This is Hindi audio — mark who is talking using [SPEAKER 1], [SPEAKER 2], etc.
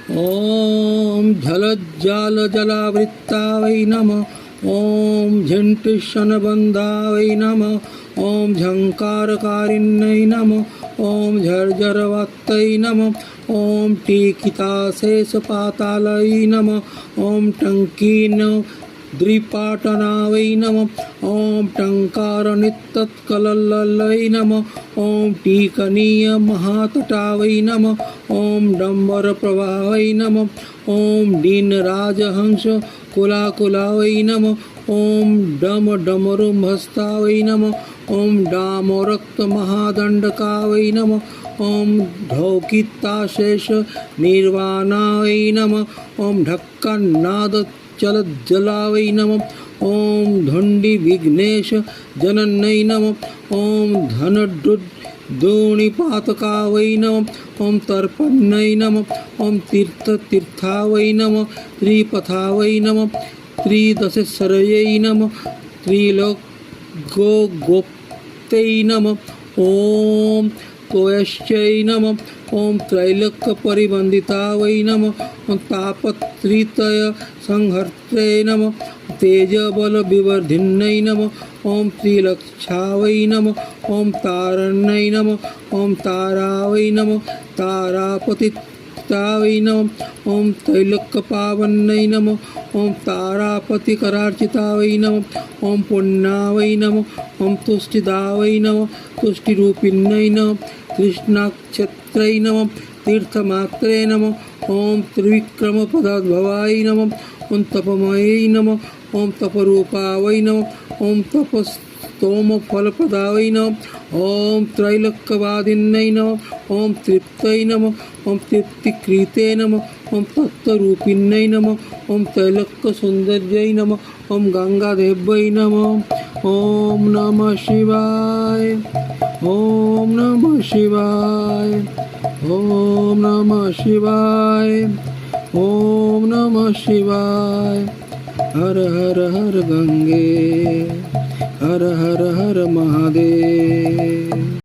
[SPEAKER 1] ॐ झलज्जालजलावृत्तावै नमः। ॐ झिंटिशनबन्धावै नमः। ॐ झङ्कारकारिण्यै नमः। ॐ झर्झरवत्तै नमः। ॐ टीकिताशेषपातालै नमः। ॐ टङ्कीन द्विपाटनावै नमः। ॐ टङ्कारनित्तत्कलल्लै नमः। ॐ टीकनीय महातटावै नमः। ॐ डम्बरप्रभावै नमः। ॐ दीनराजहंस कुलाकुलावै नमः। ॐ डम डमरुहस्तावै नमः। ॐ डामरक्तमहादण्डकावै नमः। ॐ ढौकिताशेष निर्वाणावै नमः। ॐ ढक्कन्नादचलज्जलावै नमः। ॐ धुण्डिविघ्नेश जनन्यै नमः। ॐ धनदुद्दोणिपातकावै नमः। ॐ तर्पण्यै नमः। ॐ तीर्थतीर्थावै नमः। त्रिपथावै नमः। त्रिदशसरयै नमः। त्रिलोकगोप्त्यै नमः। ॐ तोयश्चै नमः। ॐ त्रैलोक्यपरिवन्दितावै नमः। ॐ तापत्रितय संहर्त्रे नमः। तेजबलविवर्धिन्यै नमः। ॐ त्रिलक्षावै नमः। ॐ तारण्यै नमः। ॐ तारावै नमः। तारापतितावै नमः। ॐ त्रैलोक्यपावन्यै नमः। ॐ तारापतिकरार्चितावै नमः। ॐ पुण्यावै नमः। ॐ तुष्टिदावै नमः। तुष्टिरूपिण्यै नमः। कृष्णाक्षत्रै नमः। तीर्थमात्रे नमः। ॐ त्रिविक्रमपदाद्भवाय नमः। ॐ तपमयै नमः। ॐ तपरूपावै नमः। ॐ तपस्तोमफलप्रदावै नमः। ॐ त्रैलोक्यवादिन्यै नमः। ॐ तृप्त्यै नमः। ॐ तृप्तिकृते नमः। ॐ तत्त्वरूपिण्यै नमः। ॐ त्रैलोक्यसुन्दर्यै नमः। ॐ गङ्गादेव्यै नमः। ॐ नमः शिवाय। ॐ नमः शिवाय। ॐ नमः शिवाय। ॐ नमः शिवाय। हर हर हर गंगे, हर हर हर महादेव।